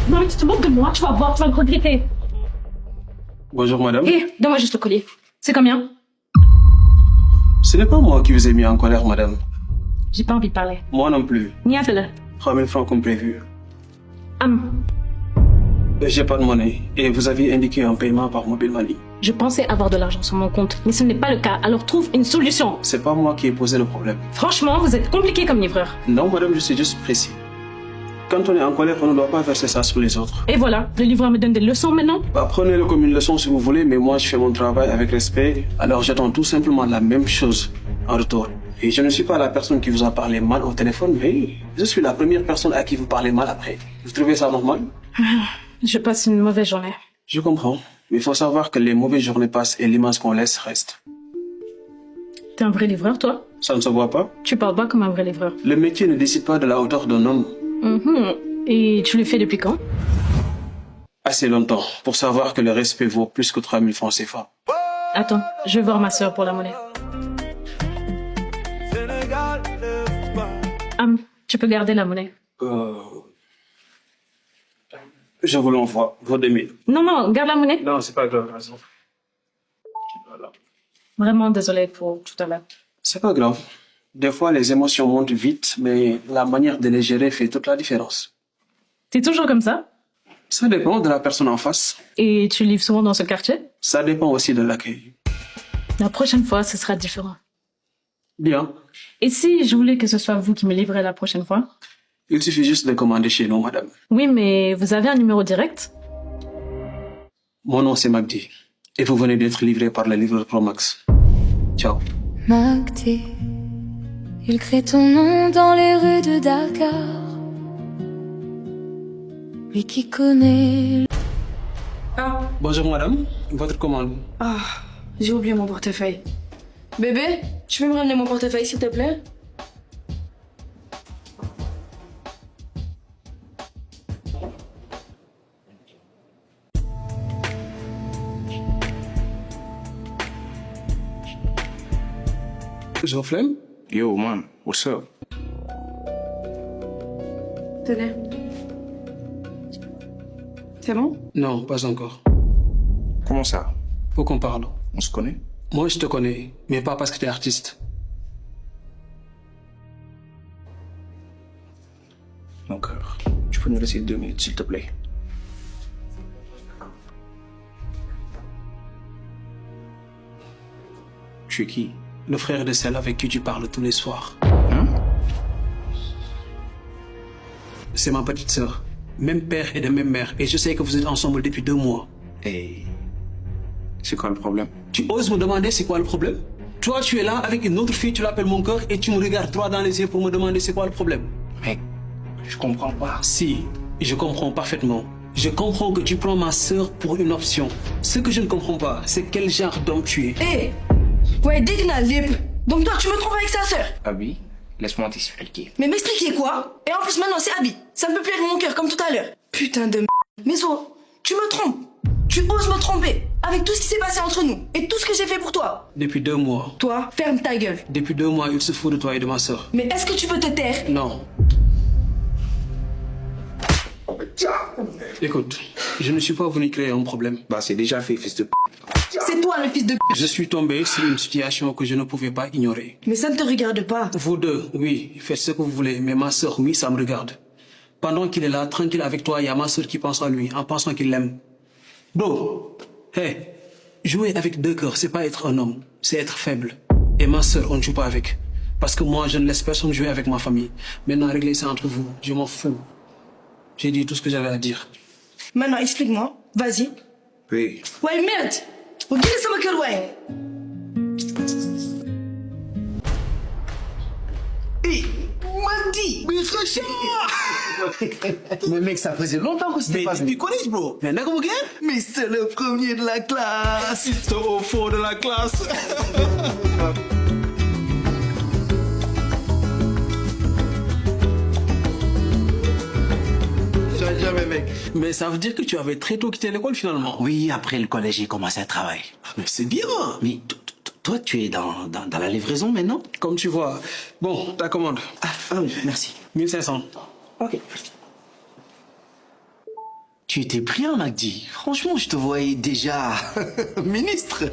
Non, mais tu te moques de moi, tu vas voir, tu vas le regretter. Bonjour madame. Hé, donne-moi juste le collier. C'est combien? Ce n'est pas moi qui vous ai mis en colère, madame. J'ai pas envie de parler. Moi non plus. Niatele. 3000 francs comme prévu. Am, J'ai pas de monnaie et vous aviez indiqué un paiement par mobile money. je pensais avoir de l'argent sur mon compte, mais ce n'est pas le cas, alors trouve une solution. C'est pas moi qui ai posé le problème. Franchement, vous êtes compliqué comme livreur. Non madame, je suis juste précis. Quand on est en colère, on ne doit pas verser ça sur les autres. Et voilà, le livreur me donne des leçons maintenant. Bah, prenez-le comme une leçon si vous voulez, mais moi je fais mon travail avec respect. Alors j'attends tout simplement la même chose en retour. Et je ne suis pas la personne qui vous a parlé mal au téléphone, mais je suis la première personne à qui vous parlez mal après. Vous trouvez ça normal? Je passe une mauvaise journée. Je comprends. Mais il faut savoir que les mauvaises journées passent et l'image qu'on laisse reste. T'es un vrai livreur, toi? Ça ne se voit pas? Tu parles pas comme un vrai livreur. Le métier ne décide pas de la hauteur d'un homme. Et tu le fais depuis quand? Assez longtemps pour savoir que le respect vaut plus que 3000 francs CFA. Attends, je vais voir ma sœur pour la monnaie. Am, tu peux garder la monnaie. Je vous l'envoie, vos 2000. Non, non, garde la monnaie. Non, c'est pas grave, raison. Voilà. Vraiment désolée pour tout à l'heure. C'est pas grave. Des fois, les émotions montent vite, mais la manière de les gérer fait toute la différence. T'es toujours comme ça? Ça dépend de la personne en face. Et tu livres souvent dans ce quartier? Ça dépend aussi de l'accueil. La prochaine fois, ce sera différent. Bien. Et si je voulais que ce soit vous qui me livrez la prochaine fois? Il suffit juste de commander chez nous, madame. Oui, mais vous avez un numéro direct? Mon nom, c'est Magdi. Et vous venez d'être livré par le livreur Promax. Ciao. Magdi, il crée ton nom dans les rues de Dakar. Lui qui connaît... Ah, Bonjour, madame. Votre commande. j'ai oublié mon portefeuille. Bébé, tu peux me ramener mon portefeuille s'il te plaît? Zoflem? Yo, man, what's up? Tenez. C'est bon? Non, pas encore. Comment ça? Faut qu'on parle. On se connaît? Moi, je te connais, mais pas parce que t'es artiste. Donc, tu peux nous laisser 2 minutes, s'il te plaît? Tu es qui? Le frère de celle avec qui tu parles tous les soirs. Hein? C'est ma petite sœur. Même père et de même mère. Et je sais que vous êtes ensemble depuis 2 mois. Et... c'est quoi le problème? Tu oses me demander c'est quoi le problème? Toi, tu es là avec une autre fille, tu l'appelles mon cœur et tu me regardes droit dans les yeux pour me demander c'est quoi le problème. Mec, je comprends pas. Si, je comprends parfaitement. Je comprends que tu prends ma sœur pour une option. Ce que je ne comprends pas, c'est quel genre d'homme tu es. Hé! Ouais, digna lip! Donc toi, tu me trompes avec sa sœur? Abi, laisse-moi t'expliquer. Mais m'expliquer quoi? Et en plus maintenant c'est Abby. Ça ne peut plus être mon cœur comme tout à l'heure. Putain de m***. Mais Zo, tu me trompes. Tu oses me tromper. Avec tout ce qui s'est passé entre nous. Et tout ce que j'ai fait pour toi. Depuis 2 mois. Toi, ferme ta gueule. Depuis 2 mois, il se fout de toi et de ma sœur. Mais est-ce que tu peux te taire? Non. Écoute, je ne suis pas venu créer un problème. Bah, c'est déjà fait, fils de p. C'est toi le fils de p. Je suis tombé sur une situation que je ne pouvais pas ignorer. Mais ça ne te regarde pas. Vous deux, oui, faites ce que vous voulez, mais ma sœur, oui, ça me regarde. Pendant qu'il est là, tranquille avec toi, il y a ma sœur qui pense à lui, en pensant qu'il l'aime. Bro, hey, jouer avec 2 cœurs, c'est pas être un homme, c'est être faible. Et ma sœur, on ne joue pas avec. Parce que moi, je ne laisse personne jouer avec ma famille. Maintenant, réglez ça entre vous, je m'en fous. J'ai dit tout ce que j'avais à dire. Maintenant, explique-moi. Vas-y. Oui. Ouais, merde. Regarde ça, ma gueule, ouais. Hé, Magdi. Mais frère, Mais mec, ça faisait longtemps que c'était pas du collège, bro. Mais comment que Mais c'est le premier de la classe. assiste au fond de la classe. Jamais, mec. Mais ça veut dire que tu avais très tôt quitté l'école finalement. Oui, après le collège, j'ai commencé à travailler. Mais c'est bien. Mais toi, tu es dans la livraison maintenant? Comme tu vois. Bon, ta commande. Ah oui, merci. 1500. Ok. Tu étais brillant, Magdi. Franchement, je te voyais déjà ministre.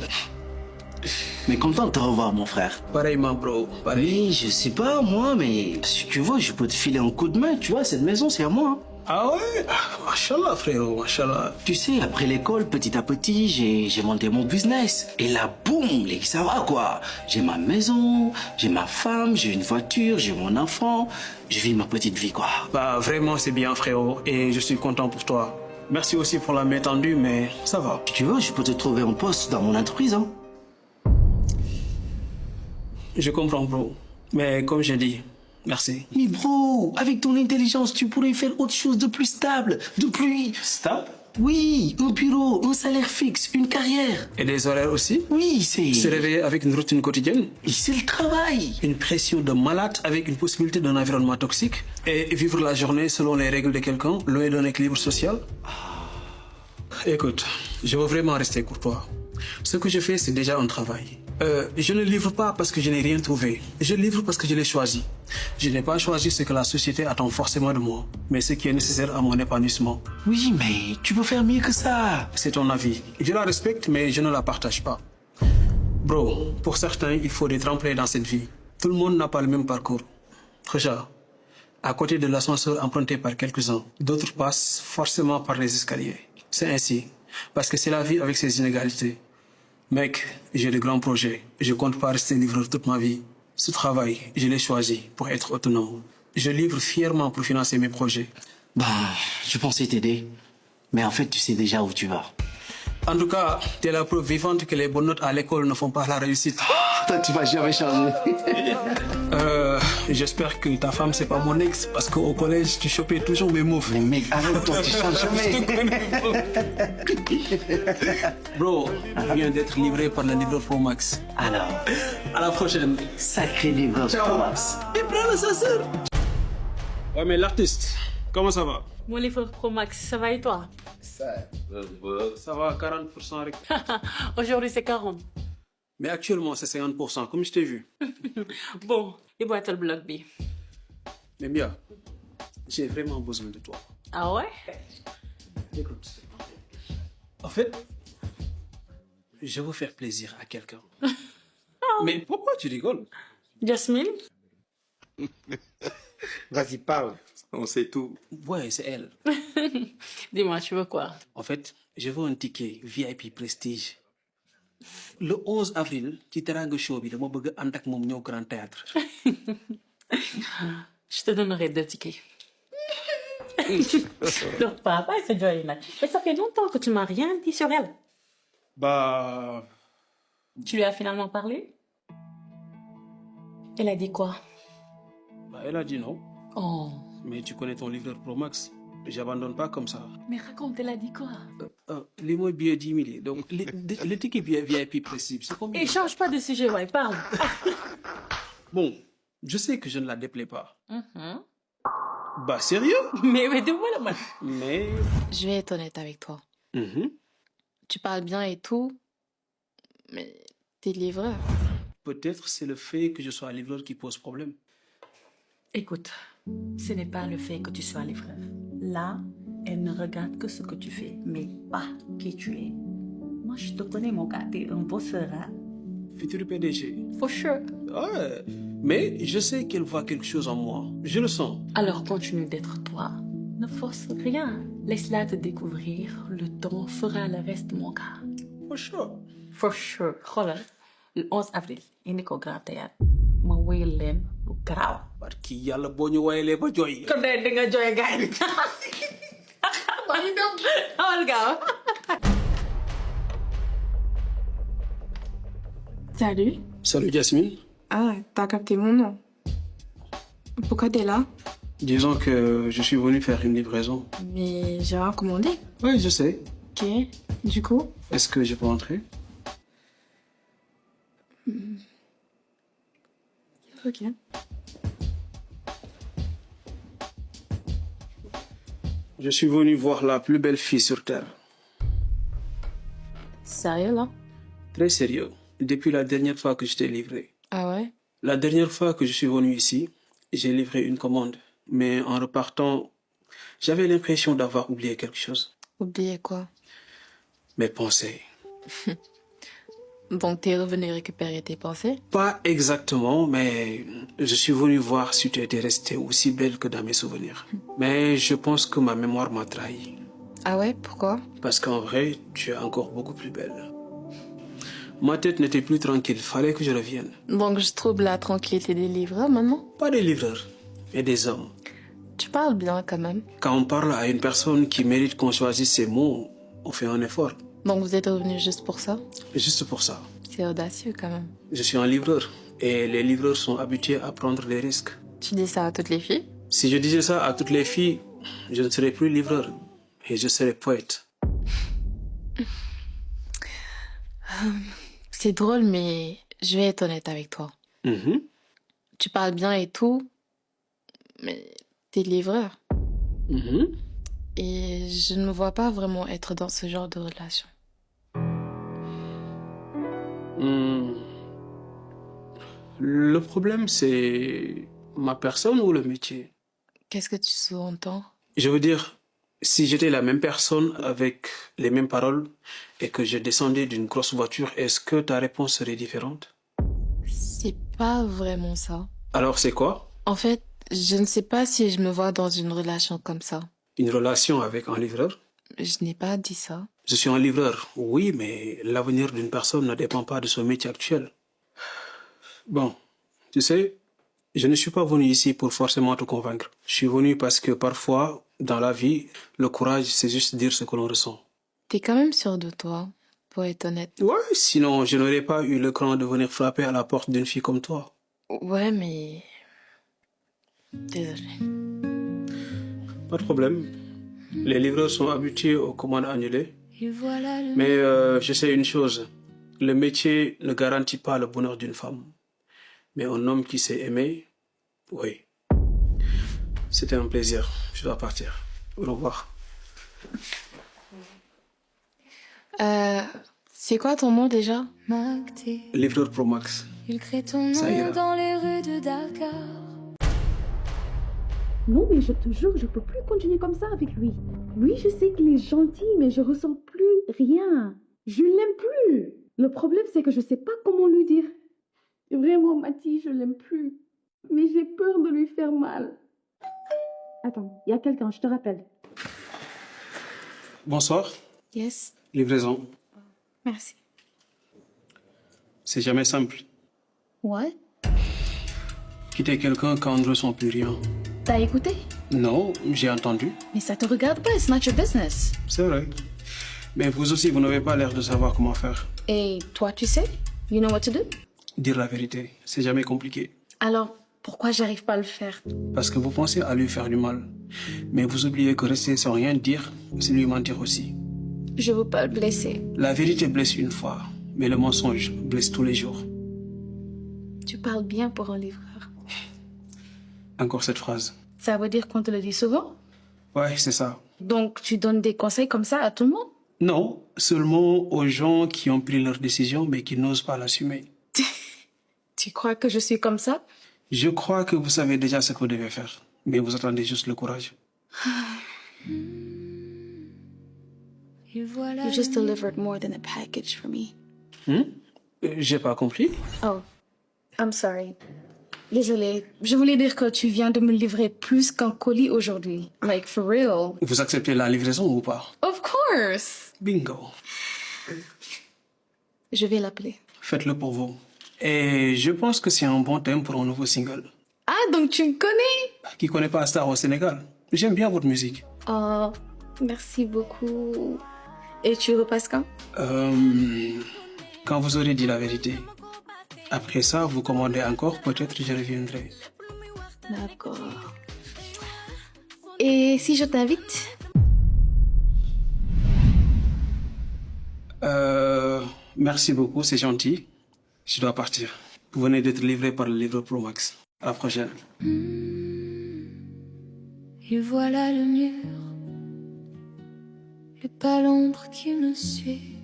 Mais content de te revoir, mon frère. Pareillement, bro. Pareil. Oui, je sais pas, moi, mais si tu veux, je peux te filer un coup de main. Tu vois, cette maison, c'est à moi. Hein. Ah ouais? Machallah, frérot, machallah. Tu sais, après l'école, petit à petit, j'ai monté mon business. Et là, boum, ça va, quoi. J'ai ma maison, j'ai ma femme, j'ai une voiture, j'ai mon enfant. Je vis ma petite vie, quoi. Bah, vraiment, c'est bien, frérot. Et je suis content pour toi. Merci aussi pour la main tendue, mais ça va. Si tu veux, je peux te trouver un poste dans mon entreprise, hein. Je comprends, bro. Mais comme j'ai dit, merci. Mais bro, avec ton intelligence, tu pourrais faire autre chose de plus stable, de plus... Stop. Oui, un bureau, un salaire fixe, une carrière. Et des horaires aussi? Oui, c'est... Se réveiller avec une routine quotidienne? Et c'est le travail. Une pression de malade avec une possibilité d'un environnement toxique? Et vivre la journée selon les règles de quelqu'un, loin d'un équilibre social? Écoute, je veux vraiment rester courtois. Ce que je fais, c'est déjà un travail. Je ne livre pas parce que je n'ai rien trouvé. Je livre parce que je l'ai choisi. Je n'ai pas choisi ce que la société attend forcément de moi, mais ce qui est nécessaire à mon épanouissement. Oui, mais tu peux faire mieux que ça. C'est ton avis. Je la respecte, mais je ne la partage pas. Bro, pour certains, il faut des tremplins dans cette vie. Tout le monde n'a pas le même parcours. Regarde, à côté de l'ascenseur emprunté par quelques-uns, d'autres passent forcément par les escaliers. C'est ainsi, parce que c'est la vie avec ses inégalités. Mec, j'ai de grands projets. Je compte pas rester livreur toute ma vie. Ce travail, je l'ai choisi pour être autonome. Je livre fièrement pour financer mes projets. Bah, je pensais t'aider. Mais en fait, tu sais déjà où tu vas. En tout cas, tu es la preuve vivante que les bonnes notes à l'école ne font pas la réussite. Toi, tu vas jamais changer. J'espère que ta femme, c'est pas mon ex, parce qu'au collège, tu chopais toujours mes moufs. Mais mec, arrête-toi, tu changes jamais. Bro, je viens d'être livré par le livreur Pro Max. Alors, À la prochaine. sacré livreur Thomas. Et prends l'ascenseur. Ouais, mais l'artiste, comment ça va? Mon livre Pro Max, ça va et toi? Ça va, 40% avec. Aujourd'hui, c'est 40. Mais actuellement, c'est 50%, comme je t'ai vu. Bon, il va être le bloc B. Mais bien, j'ai vraiment besoin de toi. Ah ouais? Écoute, en fait, je veux faire plaisir à quelqu'un. Mais pourquoi tu rigoles? Jasmine? Vas-y, parle. On sait tout. Ouais, c'est elle. Dis-moi, tu veux quoi? En fait, je veux un ticket VIP Prestige. Le 11 avril, ci Teranga Show bi dama bëgg ànd ak moom ñëw Grand Théâtre. Je te donnerai 2 tickets. Non, papa, c'est joyeux. Mais ça fait longtemps que tu m'as rien dit sur elle. Bah... Tu lui as finalement parlé? Elle a dit quoi? bah, elle a dit non. Oh, Mais tu connais ton livreur Pro Max. J'abandonne pas comme ça. mais raconte, elle a dit quoi? Les mots billets 10 000. Donc, les tickets VIP Prestige, c'est combien? Et change pas de sujet, ouais, parle. Bon, je sais que je ne la déplais pas. Bah, sérieux? Mais dis-moi la main. Mais... Je vais être honnête avec toi. Mhm. Tu parles bien et tout, mais t'es livreur. Peut-être c'est le fait que je sois livreur qui pose problème. Écoute, ce n'est pas le fait que tu sois livreur. Là, elle ne regarde que ce que tu fais, mais pas qui tu es. Moi, je te connais, mon gars, t'es un bosseur, hein? Futur PDG. For sure. Ouais, mais je sais qu'elle voit quelque chose en moi. Je le sens. Alors continue d'être toi. Ne force rien. Laisse-la te découvrir. Le temps fera le reste, mon gars. For sure. For sure. Xoolal, le 11 avril, indi ko Grand Théâtre. Ma wéyal leen lu garaaw. Parce que yàlla boo ñu wayalee ba jooy. Kon de di nga jooy gaay. Maa ngi dem. Awal gaaw. Salut. Salut Jasmine. Ah, t'as capté mon nom. Pourquoi t'es là? Disons que je suis venu faire une livraison. Mais j'ai rien commandé. Oui, je sais. Ok. Du coup? Est-ce que je peux entrer? Ok. Je suis venu voir la plus belle fille sur Terre. Sérieux, là? Très sérieux. Depuis la dernière fois que je t'ai livré. Ah ouais? La dernière fois que je suis venu ici, j'ai livré une commande. Mais en repartant, j'avais l'impression d'avoir oublié quelque chose. Oublier quoi? Mes pensées. Donc t'es revenu récupérer tes pensées? Pas exactement, mais je suis venu voir si tu étais restée aussi belle que dans mes souvenirs. Mais je pense que ma mémoire m'a trahi. Ah ouais, pourquoi? Parce qu'en vrai, tu es encore beaucoup plus belle. Ma tête n'était plus tranquille, fallait que je revienne. Donc je trouble la tranquillité des livreurs maintenant? Pas des livreurs, mais des hommes. Tu parles bien quand même. Quand on parle à une personne qui mérite qu'on choisisse ses mots, on fait un effort. Donc vous êtes revenu juste pour ça? Juste pour ça. C'est audacieux quand même. Je suis un livreur et les livreurs sont habitués à prendre des risques. Tu dis ça à toutes les filles? Si je disais ça à toutes les filles, je ne serais plus livreur et je serais poète. C'est drôle, mais je vais être honnête avec toi. Mhm. Tu parles bien et tout, mais t'es livreur. Mhm. Et je ne me vois pas vraiment être dans ce genre de relation. Hmm. Le problème, c'est ma personne ou le métier? Qu'est-ce que tu sous-entends? Je veux dire, si j'étais la même personne avec les mêmes paroles et que je descendais d'une grosse voiture, est-ce que ta réponse serait différente? C'est pas vraiment ça. Alors c'est quoi? En fait, je ne sais pas si je me vois dans une relation comme ça. Une relation avec un livreur? Je n'ai pas dit ça. Je suis un livreur, oui, mais l'avenir d'une personne ne dépend pas de son métier actuel. Bon, tu sais, je ne suis pas venu ici pour forcément te convaincre. Je suis venu parce que parfois, dans la vie, le courage, c'est juste dire ce que l'on ressent. T'es quand même sûr de toi, pour être honnête. Ouais, sinon, je n'aurais pas eu le cran de venir frapper à la porte d'une fille comme toi. Ouais, mais... Désolée. Pas de problème. Les livreurs sont habitués aux commandes annulées. Et voilà le Mais je sais une chose, le métier ne garantit pas le bonheur d'une femme. Mais un homme qui sait aimer, oui. C'était un plaisir. Je dois partir. Au revoir. C'est quoi ton nom déjà? Macté. Livreur Pro Max. Il crée ton Ça ira. nom dans les rues de Dakar. Non, mais je te jure, je peux plus continuer comme ça avec lui. Oui, je sais qu'il est gentil, mais je ressens plus rien. Je l'aime plus. Le problème, c'est que je sais pas comment lui dire. Vraiment, Mathis, je l'aime plus. Mais j'ai peur de lui faire mal. Attends, il y a quelqu'un, je te rappelle. Bonsoir. Yes. Livraison. Merci. C'est jamais simple. What? Quitter quelqu'un quand on ne ressent plus rien. T'as écouté? Non, j'ai entendu. Mais ça te regarde pas, it's not your business. C'est vrai. Mais vous aussi, vous n'avez pas l'air de savoir comment faire. Et toi, tu sais? You know what to do? Dire la vérité, c'est jamais compliqué. Alors, pourquoi j'arrive pas à le faire? Parce que vous pensez à lui faire du mal. Mais vous oubliez que rester sans rien dire, c'est lui mentir aussi. Je veux pas le blesser. La vérité blesse une fois, mais le mensonge blesse tous les jours. Tu parles bien pour un livreur. Encore cette phrase. Ça veut dire qu'on te le dit souvent? Ouais, c'est ça. Donc, tu donnes des conseils comme ça à tout le monde? Non, seulement aux gens qui ont pris leur décision mais qui n'osent pas l'assumer. Tu crois que je suis comme ça? Je crois que vous savez déjà ce que vous devez faire, mais vous attendez juste le courage. Et voilà. You just delivered more than a package for me. J'ai pas compris. Oh, I'm sorry. Désolée, je voulais dire que tu viens de me livrer plus qu'un colis aujourd'hui. Like, for real. Vous acceptez la livraison ou pas? Of course. Bingo. Je vais l'appeler. Faites-le pour vous. Et je pense que c'est un bon thème pour un nouveau single. Ah, donc tu me connais? Qui connaît pas Star au Sénégal? J'aime bien votre musique. Oh, merci beaucoup. Et tu repasses quand? Quand vous aurez dit la vérité. Après ça, vous commandez encore, peut-être je reviendrai. D'accord. Et si je t'invite? Merci beaucoup, c'est gentil. Je dois partir. Vous venez d'être livré par le livreur Pro Max. À la prochaine. Et voilà le mur. Et pas l'ombre qui me suit.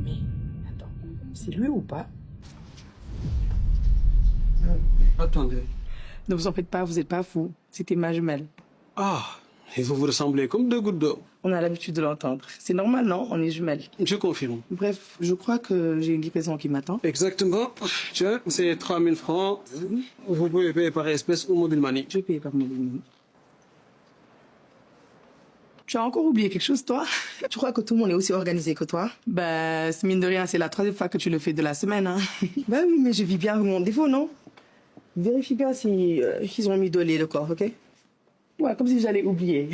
Mais, attends, C'est lui ou pas? Attendez. Ne vous en faites pas, vous n'êtes pas fou. C'était ma jumelle. Ah, et vous vous ressemblez comme deux gouttes d'eau. On a l'habitude de l'entendre. C'est normal, non? On est jumelles. Je confirme. Bref, je crois que j'ai une livraison qui m'attend. Exactement. Tiens, c'est 3000 francs. Vous pouvez payer par espèce ou mobile money. Je vais payer par mon ligne. Tu as encore oublié quelque chose, toi? Tu crois que tout le monde est aussi organisé que toi? Bah, mine de rien, c'est la 3e fois que tu le fais de la semaine, hein. Bah oui, mais je vis bien avec mon défaut, non? Vérifie bien si ils ont mis de lait le corps, ok? Ouais, comme si j'allais oublier.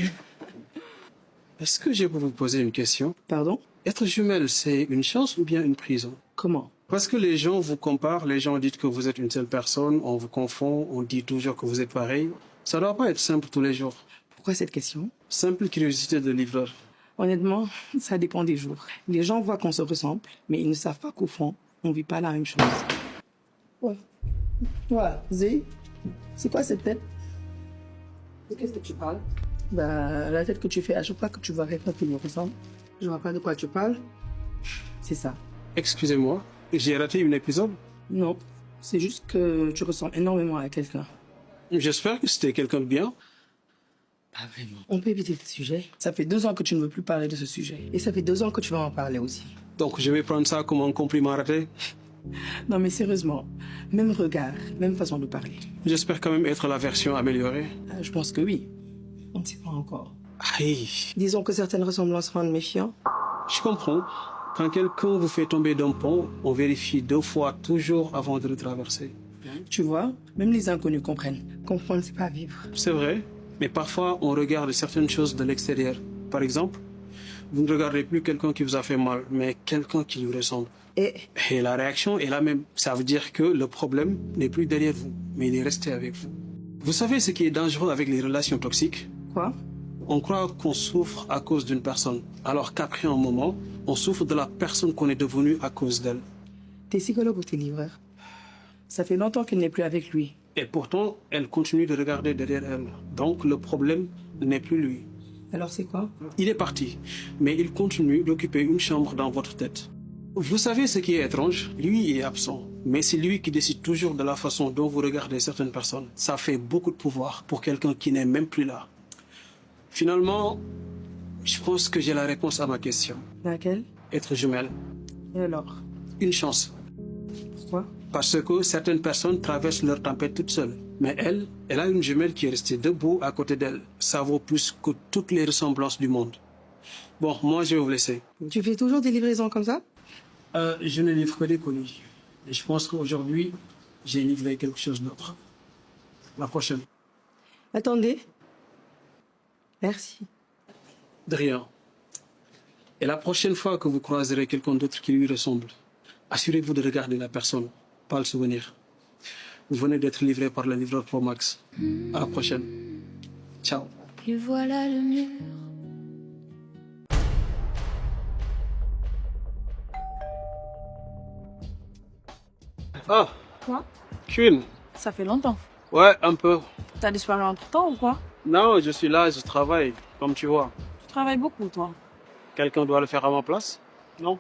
Est-ce que je peux vous poser une question? Pardon? Être jumelle, c'est une chance ou bien une prison? Comment? Parce que les gens vous comparent, les gens disent que vous êtes une seule personne, on vous confond, on dit toujours que vous êtes pareil. Ça doit pas être simple tous les jours. Pourquoi cette question? Simple curiosité de livreur. Honnêtement, ça dépend des jours. Les gens voient qu'on se ressemble, mais ils ne savent pas qu'au fond, on vit pas la même chose. Ouais. Ouais, Zé, c'est quoi cette tête? De qu'est-ce que tu parles? Bah, la tête que tu fais à chaque fois que tu vois quelqu'un qui me ressemble. Je vois pas de quoi tu parles. C'est ça. Excusez-moi, j'ai raté un épisode. Non, c'est juste que tu ressembles énormément à quelqu'un. J'espère que c'était quelqu'un de bien. Pas vraiment. On peut éviter ce sujet. Ça fait 2 ans que tu ne veux plus parler de ce sujet. Et ça fait 2 ans que tu vas en parler aussi. Donc je vais prendre ça comme un compliment raté. Non mais sérieusement, même regard, même façon de parler. J'espère quand même être la version améliorée. Je pense que oui. On ne sait pas encore. Aïe, Disons que certaines ressemblances rendent méfiants. je comprends. Quand quelqu'un vous fait tomber d'un pont, on vérifie 2 fois toujours avant de le traverser. Tu vois, même les inconnus comprennent. Comprendre, c'est pas vivre. C'est vrai, mais parfois on regarde certaines choses de l'extérieur. Par exemple, vous ne regardez plus quelqu'un qui vous a fait mal, mais quelqu'un qui lui ressemble. Et la réaction est la même. Ça veut dire que le problème n'est plus derrière vous, mais il est resté avec vous. Vous savez ce qui est dangereux avec les relations toxiques? Quoi? On croit qu'on souffre à cause d'une personne, alors qu'après un moment, on souffre de la personne qu'on est devenu à cause d'elle. T'es psychologue ou t'es livreur? Ça fait longtemps qu'elle n'est plus avec lui. Et pourtant, elle continue de regarder derrière elle. Donc le problème n'est plus lui. Alors c'est quoi? Il est parti, mais il continue d'occuper une chambre dans votre tête. Vous savez ce qui est étrange? Lui est absent, mais c'est lui qui décide toujours de la façon dont vous regardez certaines personnes. Ça fait beaucoup de pouvoir pour quelqu'un qui n'est même plus là. Finalement, je pense que j'ai la réponse à ma question. Laquelle? Être jumelle. Et alors? Une chance. Pourquoi? Parce que certaines personnes traversent leur tempête toutes seules. Mais elle a une jumelle qui est restée debout à côté d'elle. Ça vaut plus que toutes les ressemblances du monde. Bon, moi je vais vous laisser. Tu fais toujours des livraisons comme ça? Je ne livre que des colis. Et je pense qu'aujourd'hui, j'ai livré quelque chose d'autre. La prochaine. Attendez. Merci. De rien. Et la prochaine fois que vous croiserez quelqu'un d'autre qui lui ressemble, assurez-vous de regarder la personne, pas le souvenir. Vous venez d'être livré par le livreur Pro Max. À la prochaine. Ciao. Et voilà le mur. Ah, Quoi? Queen. Ça fait longtemps. Ouais, un peu. T'as disparu entre temps ou quoi? Non, je suis là, je travaille, comme tu vois. Tu travailles beaucoup, toi. Quelqu'un doit le faire à ma place? Non.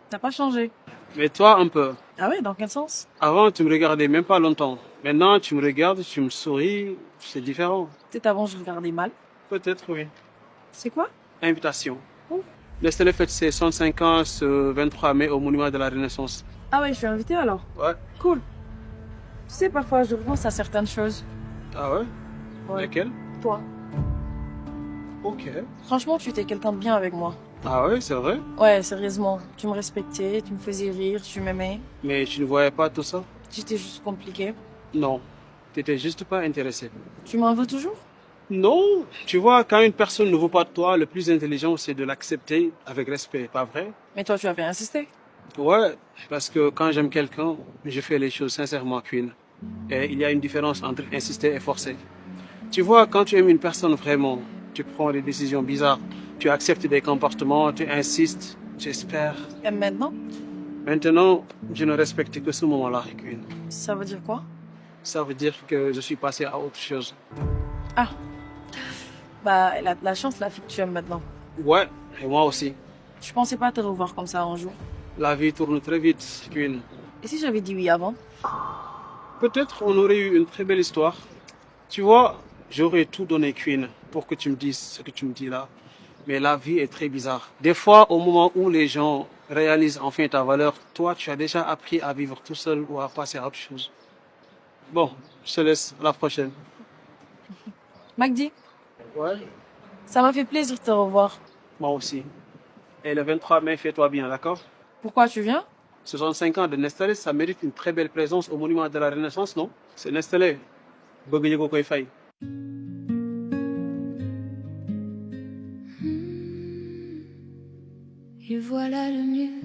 T'as pas changé. Mais toi, un peu. Ah ouais, dans quel sens? Avant, tu me regardais même pas longtemps. Maintenant, tu me regardes, tu me souris, c'est différent. Peut-être avant, je regardais mal. Peut-être, oui. C'est quoi? Invitation. Oh. Nestlé fête ses 105 ans ce 23 mai au Monument de la Renaissance. Ah ouais, je suis invitée alors. Ouais. Cool. Tu sais, parfois, je pense à certaines choses. Ah ouais? Ouais. Lesquelles? Toi. Ok. Franchement, tu étais quelqu'un de bien avec moi. Ah ouais, c'est vrai? Ouais, sérieusement. Tu me respectais, tu me faisais rire, tu m'aimais. Mais tu ne voyais pas tout ça? J'étais juste compliquée. Non. T'étais juste pas intéressé. Tu m'en veux toujours? Non. Tu vois, quand une personne ne vaut pas de toi, le plus intelligent, c'est de l'accepter avec respect, pas vrai? Mais toi, tu avais insisté. Ouais, parce que quand j'aime quelqu'un, je fais les choses sincèrement, Queen. Et il y a une différence entre insister et forcer. Tu vois, quand tu aimes une personne vraiment, tu prends des décisions bizarres, tu acceptes des comportements, tu insistes, tu espères. Et maintenant? Maintenant, je ne respecte que ce moment-là, Queen. Ça veut dire quoi? Ça veut dire que je suis passé à autre chose. Ah. Bah, elle a de la chance, la fille que tu aimes maintenant. Ouais, et moi aussi. Je pensais pas te revoir comme ça un jour. La vie tourne très vite, Queen. Et si j'avais dit oui avant? Peut-être on aurait eu une très belle histoire. Tu vois, j'aurais tout donné, Queen, pour que tu me dises ce que tu me dis là. Mais la vie est très bizarre. Des fois, au moment où les gens réalisent enfin ta valeur, toi, tu as déjà appris à vivre tout seul ou à passer à autre chose. Bon, je te laisse. À la prochaine. Magdi, Ouais. ça m'a fait plaisir de te revoir. Moi aussi. Et le 23 mai, fais-toi bien, d'accord? Pourquoi tu viens? 65 ans de Nestlé, ça mérite une très belle présence au monument de la Renaissance, non? C'est Nestlé. Bëgg yëgoo koy fay. Et voilà le mur